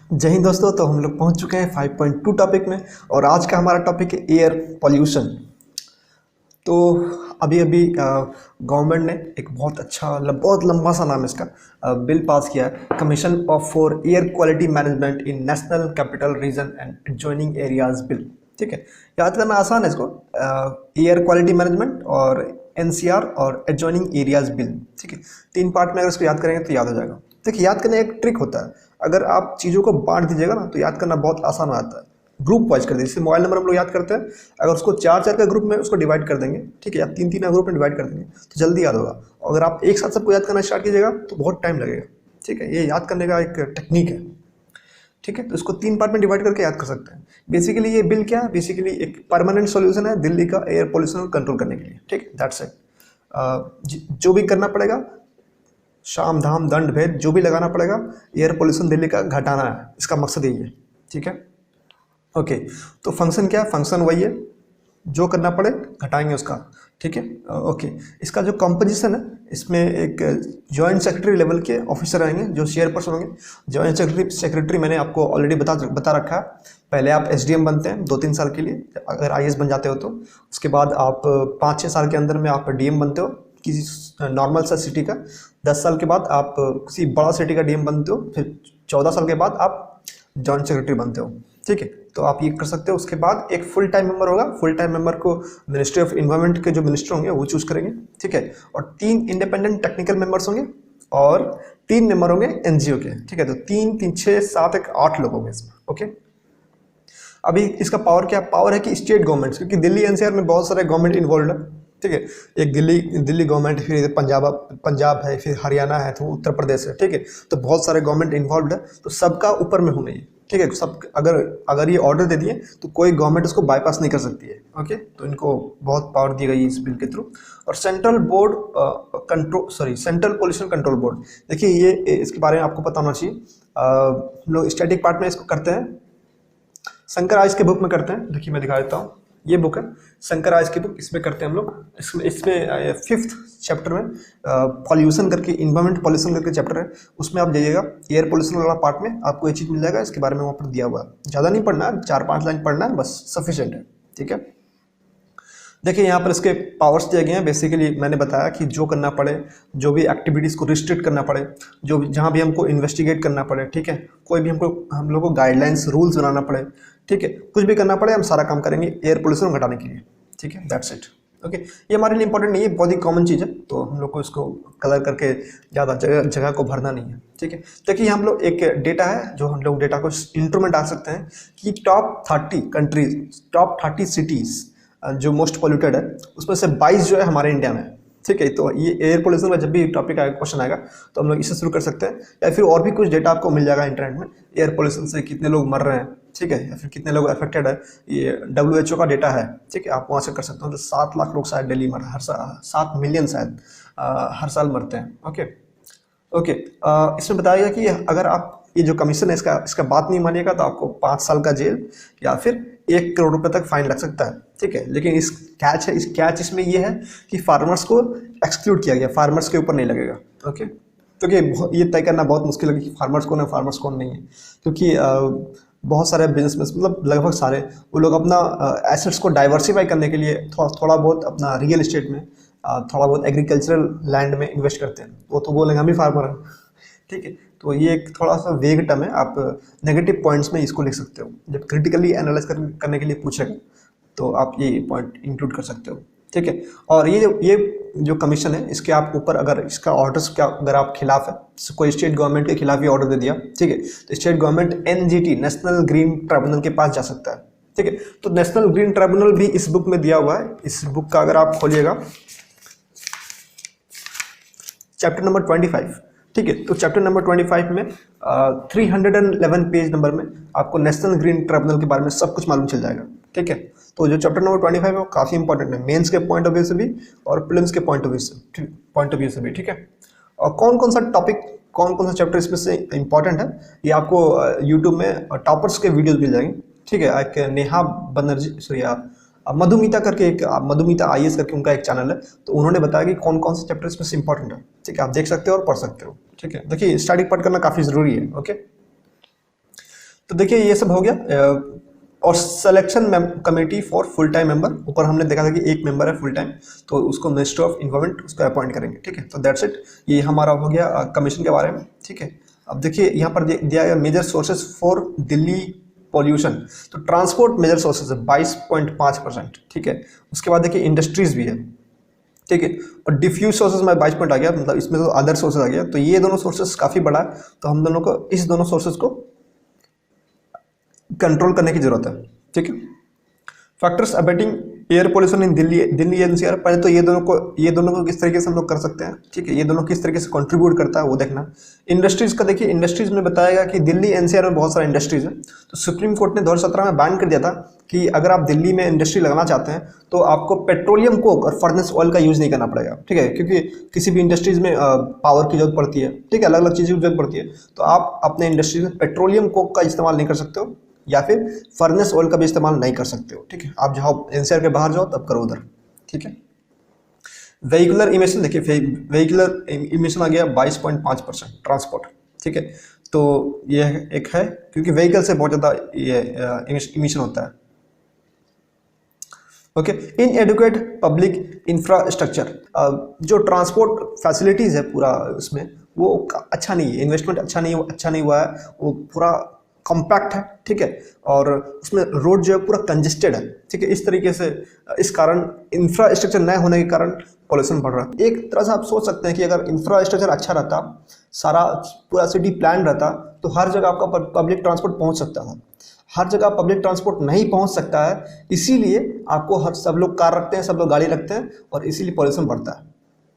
जय हिंद दोस्तों। तो हम लोग पहुंच चुके हैं 5.2 टॉपिक में और आज का हमारा टॉपिक है एयर पॉल्यूशन। तो अभी अभी गवर्नमेंट ने एक बहुत अच्छा बहुत लंबा सा नाम है इसका बिल पास किया है, commission of for air quality management in national capital region and adjoining areas bill. ठीक है, याद करना आसान है इसको, एयर क्वालिटी मैनेजमेंट और एनसीआर और एडजॉइनिंग एरियाज बिल। ठीक है, 3 पार्ट में अगर इसको याद करेंगे तो याद हो जाएगा। देखिए, याद करने एक ट्रिक होता है, अगर आप चीज़ों को बांट दीजिएगा ना तो याद करना बहुत आसान हो जाता है। ग्रुप वाइज कर दीजिए, जैसे मोबाइल नंबर हम लोग याद करते हैं, अगर उसको 4-4 का ग्रुप में उसको डिवाइड कर देंगे, ठीक है, या 3-3 का ग्रुप में डिवाइड कर देंगे तो जल्दी याद होगा। अगर आप एक साथ सबको याद करना स्टार्ट कीजिएगा तो बहुत टाइम लगेगा। ठीक है, ये याद करने का एक टेक्निक है। ठीक है, तो इसको 3 पार्ट में डिवाइड करके याद कर सकते हैं। बेसिकली ये बिल क्या है, बेसिकली एक परमानेंट सॉल्यूशन है दिल्ली का एयर पोल्यूशन को कंट्रोल करने के लिए। ठीक है, दैट्स इट। जो भी करना पड़ेगा, शाम धाम दंड भेद जो भी लगाना पड़ेगा, एयर पोल्यूशन दिल्ली का घटाना है, इसका मकसद यही है। ठीक है, ओके। तो फंक्शन क्या है, फंक्शन वही है, जो करना पड़े घटाएंगे उसका। ठीक है, ओके। इसका जो कंपोजिशन है, इसमें एक जॉइंट सेक्रेटरी लेवल के ऑफिसर आएंगे जो चेयरपर्सन होंगे। जॉइंट सेक्रेटरी मैंने आपको ऑलरेडी बता रखा है। पहले आप एसडीएम बनते हैं 2-3 साल के लिए, अगर आईएएस बन जाते हो तो। उसके बाद आप 5-6 साल के अंदर में आप डीएम बनते हो किसी नॉर्मल सा सिटी का। 10 साल के बाद आप किसी बड़ा सिटी का डीएम बनते हो। फिर 14 साल के बाद आप जॉइंट सेक्रेटरी बनते हो। ठीक है, तो आप ये कर सकते हो। उसके बाद एक फुल टाइम मेंबर होगा। फुल टाइम मेंबर को मिनिस्ट्री ऑफ इन्वायरमेंट के जो मिनिस्टर होंगे वो चूज करेंगे। ठीक है, और 3 इंडिपेंडेंट टेक्निकल मेंबर्स होंगे और 3 मेंबर होंगे एनजीओ के। ठीक है, तो 3, 3, 6, 7, 1, 8 लोग होंगे इसमें। ओके, अभी इसका पावर क्या पावर है कि स्टेट गवर्नमेंट्स, क्योंकि दिल्ली एनसीआर में बहुत सारे गवर्नमेंट इन्वॉल्व है। ठीक है, एक दिल्ली गवर्नमेंट, फिर इधर पंजाब है, फिर हरियाणा है, तो उत्तर प्रदेश है। ठीक है, तो बहुत सारे गवर्नमेंट इन्वॉल्व है, तो सबका ऊपर में होंगे ये। ठीक है, सब अगर ये ऑर्डर दे दिए तो कोई गवर्नमेंट उसको बाईपास नहीं कर सकती है। ओके, तो इनको बहुत पावर दी गई है इस बिल के थ्रू। और सेंट्रल पोल्यूशन कंट्रोल बोर्ड, देखिए ये इसके बारे में आपको पता होना चाहिए। हम लोग स्टैटिक पार्ट में इसको करते हैं, शंकर आइस के बुक में करते हैं। देखिए मैं दिखा देता हूँ, ये बुक है शंकर आइस की बुक, इसमें करते हैं हम लोग। इसमें 5th चैप्टर में पॉल्यूशन करके, इन्वायरमेंट पॉल्यूशन करके चैप्टर है, उसमें आप जाइएगा। एयर पॉल्यूशन वाला पार्ट में आपको ये चीज़ मिल जाएगा, इसके बारे में वहाँ पर दिया हुआ है। ज़्यादा नहीं पढ़ना है, 4-5 लाइन पढ़ना है बस, सफिशिएंट है। ठीक है, देखिए यहाँ पर इसके पावर्स दिए गए हैं। बेसिकली मैंने बताया कि जो करना पड़े, जो भी एक्टिविटीज़ को रिस्ट्रिक्ट करना पड़े, जो जहाँ भी हमको इन्वेस्टिगेट करना पड़े, ठीक है, कोई भी हम लोग को गाइडलाइंस रूल्स बनाना पड़े, ठीक है, कुछ भी करना पड़े, हम सारा काम करेंगे एयर पोल्यूशन घटाने के लिए। ठीक है, दैट्स इट। ओके, ये हमारे लिए इंपॉर्टेंट नहीं है, बहुत ही कॉमन चीज़ है, तो हम लोग को इसको कलर करके ज़्यादा जगह को भरना नहीं है। ठीक है, देखिए हम लोग एक डेटा है, जो हम लोग डेटा को इंट्रो में डाल सकते हैं कि टॉप 30 कंट्रीज, टॉप 30 सिटीज़ जो मोस्ट पोल्यूटेड है, उसमें से 22 जो है हमारे इंडिया में। ठीक है, तो ये एयर पोल्यूशन का जब भी टॉपिक आएगा, क्वेश्चन आएगा, तो हम लोग इससे शुरू कर सकते हैं, या फिर और भी कुछ डेटा आपको मिल जाएगा इंटरनेट में। एयर पोल्यूशन से कितने लोग मर रहे हैं, ठीक है, या फिर कितने लोग अफेक्टेड है, ये WHO का डेटा है। ठीक है, आप वहाँ से कर सकते हो। तो 7 लाख लोग शायद डेली मर, हर साल 7 मिलियन शायद हर साल मरते हैं। ओके, इसमें बताया गया कि अगर आप ये जो कमीशन है इसका बात नहीं मानिएगा तो आपको 5 साल का जेल या फिर 1 करोड़ रुपए तक फाइन लग सकता है। ठीक है, लेकिन इस कैच इसमें ये है कि फार्मर्स को एक्सक्लूड किया गया, फार्मर्स के ऊपर नहीं लगेगा। ओके, तो ये तय करना बहुत मुश्किल है कि फार्मर्स कौन है, फार्मर्स कौन नहीं है, क्योंकि बहुत सारे बिजनेसमैन, मतलब लगभग सारे, वो लोग अपना एसेट्स को डाइवर्सिफाई करने के लिए थोड़ा बहुत अपना रियल एस्टेट में, थोड़ा बहुत एग्रीकल्चरल लैंड में इन्वेस्ट करते हैं। वो तो बोलेंगे हम ही फार्मर हैं। ठीक है, तो ये एक थोड़ा सा वेग टर्म है, आप नेगेटिव पॉइंट्स में इसको लिख सकते हो। जब क्रिटिकली एनालाइज करने के लिए पूछेगा तो आप ये पॉइंट इंक्लूड कर सकते हो। ठीक है, और ये जो कमीशन है, इसके आप ऊपर अगर इसका ऑर्डर्स क्या, अगर आप खिलाफ है, कोई स्टेट गवर्नमेंट के खिलाफ ये ऑर्डर दे दिया, ठीक है, तो state government NGT, national green tribunal के पास जा सकता है। ठीक है, तो नेशनल ग्रीन ट्रिब्यूनल भी इस बुक में दिया हुआ है। इस बुक का अगर आप खोलिएगा, चैप्टर नंबर 25, ठीक है, तो चैप्टर नंबर 25 में 311 पेज नंबर में आपको नेशनल ग्रीन ट्रिब्यूनल के बारे में सब कुछ मालूम चल जाएगा। ठीक है, तो जो चैप्टर नंबर 25 है वो काफ़ी इंपॉर्टेंट है, मेंस के पॉइंट ऑफ व्यू से भी और प्रीलिम्स के पॉइंट ऑफ व्यू से भी। ठीक है, और कौन कौन सा टॉपिक, कौन कौन सा चैप्टर इसमें से इंपॉर्टेंट है, ये आपको यूट्यूब में टॉपर्स के वीडियोज मिल जाएंगे। ठीक है, एक नेहा बनर्जी, सॉरी मधुमिता करके, एक मधुमिता IAS करके उनका एक चैनल है, तो उन्होंने बताया कि कौन कौन से चैप्टर इसमें से इंपॉर्टेंट है। ठीक है, आप देख सकते हो और पढ़ सकते हो। ठीक है, देखिए स्टडी पार्ट करना काफ़ी ज़रूरी है। ओके, तो देखिए ये सब हो गया। और selection committee for full time member, ऊपर हमने देखा था कि एक मेंबर है फुल टाइम, तो उसको मिनिस्टर ऑफ इन्वायरमेंट उसको अपॉइंट करेंगे, ठीक है। तो दैट्स इट, ये हमारा हो गया कमीशन के बारे में, ठीक है। अब देखिए यहाँ पर दिया गया major sources for Delhi pollution, तो ट्रांसपोर्ट मेजर सोर्सेज है 22.5%, ठीक है। उसके बाद देखिए इंडस्ट्रीज भी है, ठीक है। और डिफ्यूज सोर्सेज में 22 पॉइंट आ गया, मतलब इसमें तो अदर सोर्सेज आ गया, तो ये दोनों सोर्सेज काफ़ी बड़ा है, तो हम दोनों को इस दोनों सोर्सेज को कंट्रोल करने की जरूरत है, ठीक है। Factors abetting air pollution in Delhi NCR, पहले तो ये दोनों को किस तरीके से हम लोग कर सकते हैं, ठीक है। ये दोनों किस तरीके से कंट्रीब्यूट करता है वो देखना। इंडस्ट्रीज का देखिए, इंडस्ट्रीज में बताया कि दिल्ली एनसीआर में बहुत सारा इंडस्ट्रीज है, तो सुप्रीम कोर्ट ने 2017 में बैन कर दिया था कि अगर आप दिल्ली में इंडस्ट्री लगाना चाहते हैं तो आपको पेट्रोलियम कोक और फर्नेस ऑयल का यूज़ नहीं करना पड़ेगा, ठीक है। क्योंकि किसी भी इंडस्ट्रीज में पावर की जरूरत पड़ती है, ठीक है, अलग अलग चीज़ों की जरूरत पड़ती है, तो आप अपने इंडस्ट्रीज में पेट्रोलियम कोक का इस्तेमाल नहीं कर सकते हो या फिर फर्नेस ऑयल का भी इस्तेमाल नहीं कर सकते हो, ठीक है। आप जहाँ एनसीआर के बाहर जाओ तब करो उधर, ठीक है। वेहिकुलर इमिशन देखिए, वेहिकुलर इमिशन आ गया 22.5% ट्रांसपोर्ट, ठीक है। तो ये एक है, क्योंकि व्हीकल से बहुत ज़्यादा ये इमिशन होता है। ओके, इन एडुकेट पब्लिक इंफ्रास्ट्रक्चर, जो ट्रांसपोर्ट फैसिलिटीज़ है पूरा उसमें वो अच्छा नहीं है, इन्वेस्टमेंट अच्छा नहीं हुआ है, वो पूरा कॉम्पैक्ट है, ठीक है। और उसमें रोड जो है पूरा कंजेस्टेड है, ठीक है। इस तरीके से इस कारण इंफ्रास्ट्रक्चर नए होने के कारण पॉल्यूशन बढ़ रहा है। एक तरह से आप सोच सकते हैं कि अगर इंफ्रास्ट्रक्चर अच्छा रहता, सारा पूरा सिटी प्लान रहता, तो हर जगह आपका पब्लिक ट्रांसपोर्ट पहुंच सकता था। हर जगह पब्लिक ट्रांसपोर्ट नहीं पहुंच सकता है, इसीलिए आपको सब लोग कार रखते हैं, सब लोग गाड़ी रखते हैं, और इसीलिए पॉल्यूशन बढ़ता है,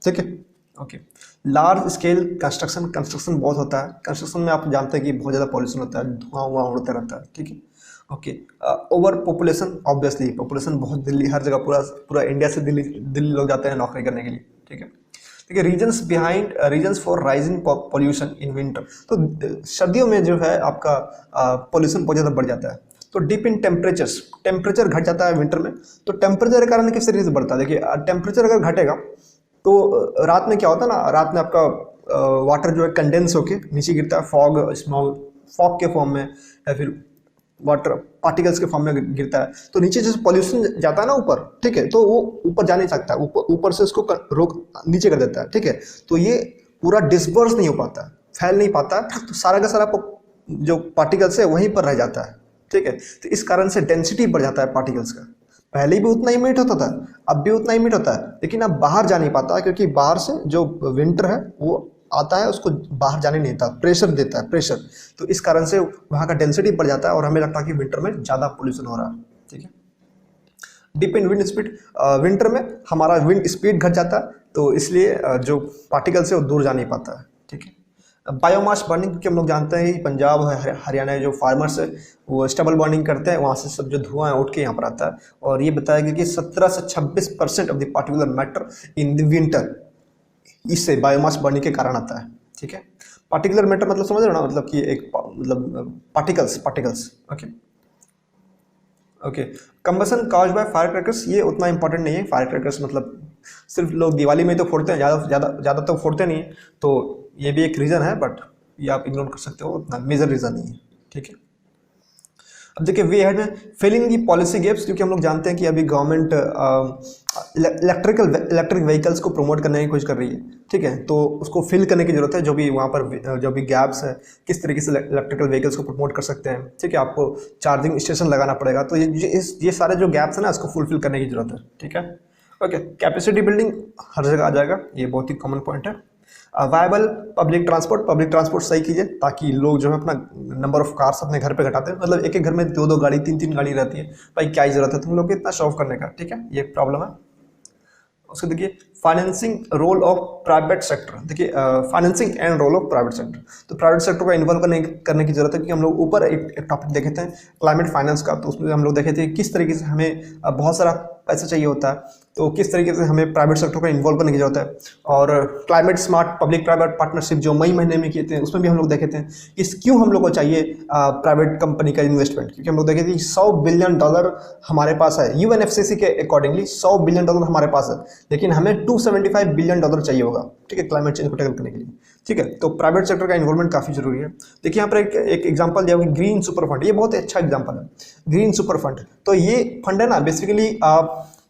ठीक है। ओके, लार्ज स्केल कंस्ट्रक्शन बहुत होता है। कंस्ट्रक्शन में आप जानते हैं कि बहुत ज़्यादा पॉल्यूशन होता है, धुआं उड़ता रहता है, ठीक है। Okay, over population, obviously population बहुत, दिल्ली हर जगह पूरा इंडिया से दिल्ली लोग जाते हैं नौकरी करने के लिए, ठीक है। ठीक है, reasons for rising pollution in winter, तो सर्दियों में जो है आपका पॉल्यूशन बहुत ज़्यादा बढ़ जाता है। तो डिप इन टेम्परेचर घट जाता है विंटर में, तो टेम्परेचर के कारण किस तरीके से बढ़ता है, देखिए टेम्परेचर अगर घटेगा तो रात में क्या होता है ना, रात में आपका वाटर जो है कंडेंस होके नीचे गिरता है, फॉग के फॉर्म में या फिर वाटर पार्टिकल्स के फॉर्म में गिरता है। तो नीचे जैसे पॉल्यूशन जाता है ना ऊपर, ठीक है, तो वो ऊपर जा नहीं सकता, ऊपर से उसको रोक नीचे कर देता है, ठीक है। तो ये पूरा डिस्पर्स नहीं हो पाता, फैल नहीं पाता, तो सारा का सारा जो पार्टिकल्स है वहीं पर रह जाता है, ठीक है। तो इस कारण से डेंसिटी बढ़ जाता है पार्टिकल्स का। पहले भी उतना ही मीट होता था, अब भी उतना ही मीट होता है, लेकिन अब बाहर जा नहीं पाता, क्योंकि बाहर से जो विंटर है वो आता है, उसको बाहर जाने नहीं देता, प्रेशर देता है, प्रेशर। तो इस कारण से वहाँ का डेंसिटी बढ़ जाता है और हमें लगता है कि विंटर में ज़्यादा पोल्यूशन हो रहा है, ठीक है। Dip in wind speed, winter में हमारा विंड स्पीड घट जाता है, तो इसलिए जो पार्टिकल्स है वो दूर जा नहीं पाता है, ठीक है। बायोमास बर्निंग, क्योंकि हम लोग जानते हैं कि पंजाब हरियाणा जो फार्मर्स है वो स्टबल बर्निंग करते हैं, वहाँ से सब जो धुआं उठ के यहाँ पर आता है। और ये बताया गया कि 17 से 26% of the particular matter in the winter इससे बायोमास बर्निंग के कारण आता है, ठीक है। पार्टिकुलर मैटर मतलब समझ रहे हो ना, मतलब कि एक मतलब particles, okay. Combustion caused by fire crackers, ये उतना इंपॉर्टेंट नहीं है। फायर क्रैकर्स मतलब सिर्फ लोग दिवाली में तो फोड़ते हैं, ज़्यादा तो फोड़ते नहीं है, तो ये भी एक रीज़न है, बट ये आप इग्नोर कर सकते हो, उतना मेजर रीज़न नहीं है, ठीक है। अब देखिए वे हेड में फिलिंग दी पॉलिसी गैप्स, क्योंकि हम लोग जानते हैं कि अभी गवर्नमेंट इलेक्ट्रिक व्हीकल्स को प्रमोट करने की कोशिश कर रही है, ठीक है। तो उसको फिल करने की जरूरत है, जो भी वहाँ पर जो भी गैप्स है, किस तरीके से इलेक्ट्रिकल व्हीकल्स को प्रमोट कर सकते हैं, ठीक है। आपको चार्जिंग स्टेशन लगाना पड़ेगा, तो ये सारे जो गैप्स है ना, इसको फुलफिल करने की जरूरत है, ठीक है। ओके, कैपेसिटी बिल्डिंग हर जगह आ जाएगा, ये बहुत ही कॉमन पॉइंट है। वायबल पब्लिक ट्रांसपोर्ट सही कीजिए, ताकि लोग जो है अपना नंबर ऑफ कार्स अपने घर पे घटाते हैं, मतलब एक घर में 2 गाड़ी 3 गाड़ी रहती है, भाई क्या ही जरूरत है तुम लोग को इतना शो ऑफ करने का, ठीक है, ये प्रॉब्लम है। उसको देखिए financing role of private sector, देखिए financing and role of private sector, तो प्राइवेट सेक्टर को इन्वॉल्व करने की जरूरत है, क्योंकि हम लोग ऊपर एक टॉपिक देखे थे क्लाइमेट फाइनेंस का, तो उसमें हम लोग देखे थे किस तरीके से हमें बहुत सारा पैसा चाहिए होता है, तो किस तरीके से हमें प्राइवेट सेक्टर को इन्वॉल्व करने की जरूरत है। और climate smart public private partnership जो मई महीने में किए थे, उसमें भी हम लोग देखे थे कि क्यों हम लोग को चाहिए प्राइवेट कंपनी का इन्वेस्टमेंट, क्योंकि हम लोग देखे थे $100 बिलियन हमारे पास है, UNFCCC के अकॉर्डिंगली $100 बिलियन हमारे पास है, लेकिन हमें $275 बिलियन चाहिए होगा, ठीक है, क्लाइमेट चेंज को टैकल करने के लिए, ठीक है। तो प्राइवेट सेक्टर का इन्वॉल्वमेंट काफ़ी जरूरी है। देखिए यहाँ पर एक एग्जांपल दिया हुआ है ग्रीन सुपर फंड, ये बहुत अच्छा एग्जांपल है, ग्रीन सुपर फंड। तो ये फंड है ना बेसिकली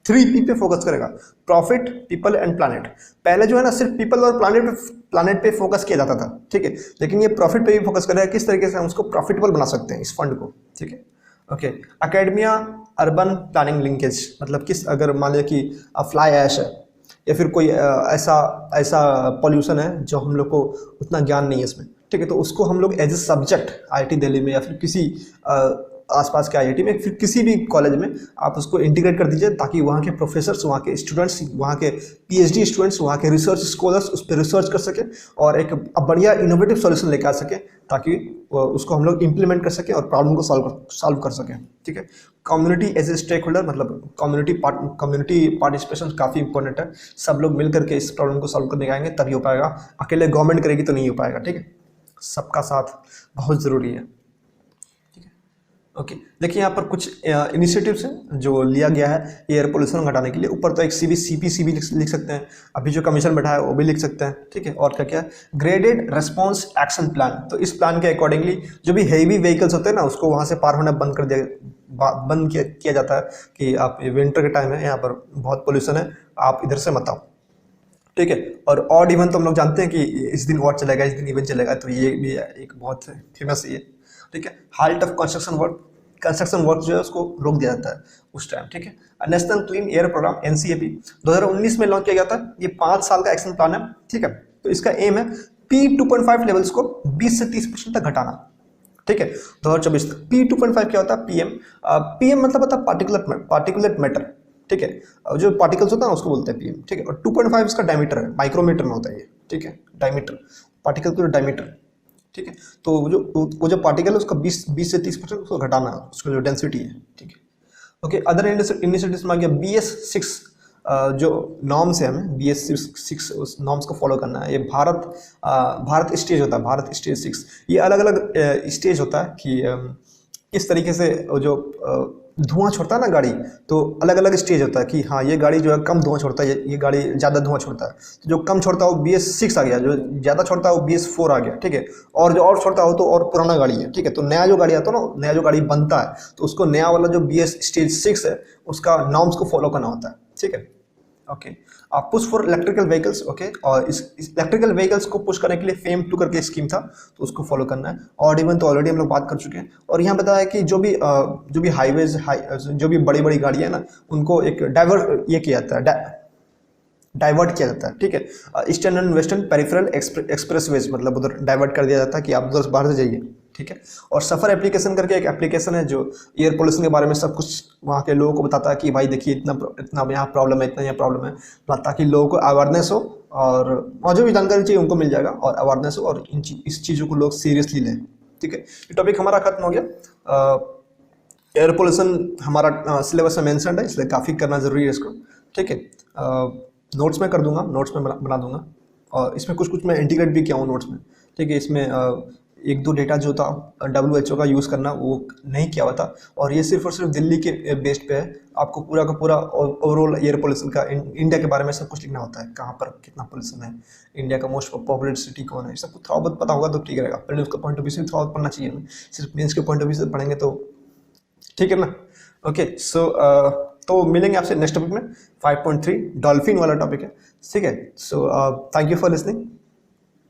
3P पे फोकस करेगा, प्रॉफिट, पीपल एंड प्लानट। पहले जो है ना सिर्फ पीपल और प्लानट पे फोकस किया जाता था, ठीक है, लेकिन ये प्रॉफिट पे भी फोकस करेगा, किस तरीके से हम उसको प्रॉफिटेबल बना सकते हैं इस फंड को, ठीक है। Okay, academia urban planning linkage, मतलब किस, अगर मान लिया कि फ्लाई ऐश है या फिर कोई ऐसा पॉल्यूशन है जो हम लोग को उतना ज्ञान नहीं है इसमें, ठीक है, तो उसको हम लोग as a subject IIT Delhi में या फिर किसी आसपास के IIT में, फिर किसी भी कॉलेज में आप उसको इंटीग्रेट कर दीजिए, ताकि वहाँ के प्रोफेसर्स, वहाँ के स्टूडेंट्स, वहाँ के PhD स्टूडेंट्स, वहाँ के रिसर्च स्कॉलर्स उस पर रिसर्च कर सके और एक बढ़िया इनोवेटिव सॉल्यूशन लेकर आ सके, ताकि उसको हम लोग इम्प्लीमेंट कर सकें और प्रॉब्लम को सॉल्व कर सकें, ठीक है। Community as a stake holder, मतलब कम्युनिटी पार्टिसिपेशन काफ़ी इंपॉर्टेंट है। सब लोग मिल करके इस प्रॉब्लम को सॉल्व करने आएंगे तभी हो पाएगा, अकेले गवर्नमेंट करेगी तो नहीं हो पाएगा, ठीक है। सबका साथ बहुत ज़रूरी है। ओके, देखिए यहाँ पर कुछ इनिशिएटिव्स हैं जो लिया गया है एयर पोल्यूशन घटाने के लिए। ऊपर तो एक CPC भी लिख सकते हैं, अभी जो कमीशन बैठा है वो भी लिख सकते हैं, ठीक है। और क्या क्या है, ग्रेडेड रेस्पॉन्स एक्शन प्लान। तो इस प्लान के अकॉर्डिंगली जो भी हैवी व्हीकल्स होते हैं ना उसको वहाँ से पार होना बंद किया जाता है कि आप विंटर के टाइम है, यहाँ पर बहुत पोल्यूशन है, आप इधर से मत आओ, ठीक है। और ऑड इवन तो हम लोग जानते हैं कि इस दिन ऑड चलेगा, इस दिन इवन चलेगा, तो ये भी एक बहुत फेमस ये, ठीक है। हाल्ट ऑफ कंस्ट्रक्शन वर्क जो है उसको रोक दिया जाता है उस टाइम, ठीक है। National clean air programme NCAP 2019 में लॉन्च किया गया था। ये 5 साल का एक्शन प्लान है, ठीक है। तो इसका एम है P2.5 लेवल्स को 20 से 30% तक घटाना, ठीक है, 2024 तक। P2.5 क्या होता है? PM मतलब होता है पार्टिकुलेट मैटर, ठीक है, जो पार्टिकल्स होता है उसको बोलते हैं PM, ठीक है। और 2.5 इसका डायमीटर है, माइक्रोमीटर में होता है ये, ठीक है, डायमीटर, पार्टिकल का डायमीटर, ठीक है। तो वो जो पार्टिकल है उसका 20 से 30% उसको घटाना, उसका जो डेंसिटी है, ठीक है। ओके, अदर इनिशिएटिव्स में आ गया BS6, जो नॉर्म्स है, हमें BS6 उस नॉर्म्स को फॉलो करना है। ये भारत स्टेज होता है, भारत स्टेज 6। ये अलग अलग स्टेज होता है कि किस तरीके से जो धुआं छोड़ता है ना गाड़ी, तो अलग अलग स्टेज होता है कि हाँ ये गाड़ी जो है कम धुआं छोड़ता है, ये गाड़ी ज़्यादा धुआं छोड़ता है। तो जो कम छोड़ता है वो BS6 आ गया, जो ज़्यादा छोड़ता है वो BS4 आ गया, ठीक है। और जो और छोड़ता हो तो और पुराना गाड़ी है, ठीक है। तो नया जो गाड़ी आता है ना, नया जो गाड़ी बनता है तो उसको नया वाला जो BS स्टेज 6 है उसका नॉर्म्स को फॉलो करना होता है, ठीक है। Okay, push for electrical vehicles, okay, और इस इलेक्ट्रिकल व्हीकल्स को पुश करने के लिए FAME 2 करके स्कीम था, तो उसको फॉलो करना है। और इवन तो ऑलरेडी हम लोग बात कर चुके हैं। और यहाँ बताया कि जो भी हाईवेज जो भी बड़ी बड़ी गाड़ियाँ हैं ना, उनको एक डाइवर्ट किया जाता है, डाइवर्ट किया जाता है, ठीक है। Eastern and western peripheral expressways, मतलब उधर डाइवर्ट कर दिया जाता है कि आप उधर बाहर से जाइए, ठीक है। और सफ़र एप्लीकेशन करके एक एप्लीकेशन है जो एयर पोल्यूशन के बारे में सब कुछ वहाँ के लोगों को बताता है कि भाई देखिए इतना यहाँ प्रॉब्लम है, इतना यहाँ प्रॉब्लम है, ताकि लोगों को अवेयरनेस हो और जो भी जानकारी चाहिए उनको मिल जाएगा और अवेयरनेस हो और इस चीज़ों को लोग सीरियसली लें, ठीक है। ये टॉपिक हमारा खत्म हो गया। एयर पोल्यूशन हमारा सिलेबस में मेंशन है, इसलिए काफ़ी करना ज़रूरी है इसको, ठीक है। नोट्स में कर दूंगा, नोट्स में बना दूंगा, और इसमें कुछ मैं इंटीग्रेट भी किया हूँ नोट्स में, ठीक है। इसमें 1-2 डेटा जो था WHO का यूज़ करना वो नहीं किया हुआ था, और ये सिर्फ और सिर्फ दिल्ली के बेस्ड पे है। आपको पूरा का पूरा ओवरऑल एयर पोल्यूशन का इंडिया के बारे में सब कुछ लिखना होता है, कहाँ पर कितना पोल्यूशन है, इंडिया का मोस्ट पॉपुलेटेड सिटी कौन है, सब कुछ थोड़ा बहुत पता होगा तो ठीक रहेगा। पहले उसका पॉइंट ऑफ व्यू से थोड़ा बहुत पढ़ना चाहिए हमें, सिर्फ मेंस के पॉइंट ऑफ व्यू से पढ़ेंगे तो ठीक है ना। ओके, सो तो मिलेंगे आपसे नेक्स्ट टॉपिक में। 5.3 डॉल्फिन वाला टॉपिक है, ठीक है। So thank you for listening.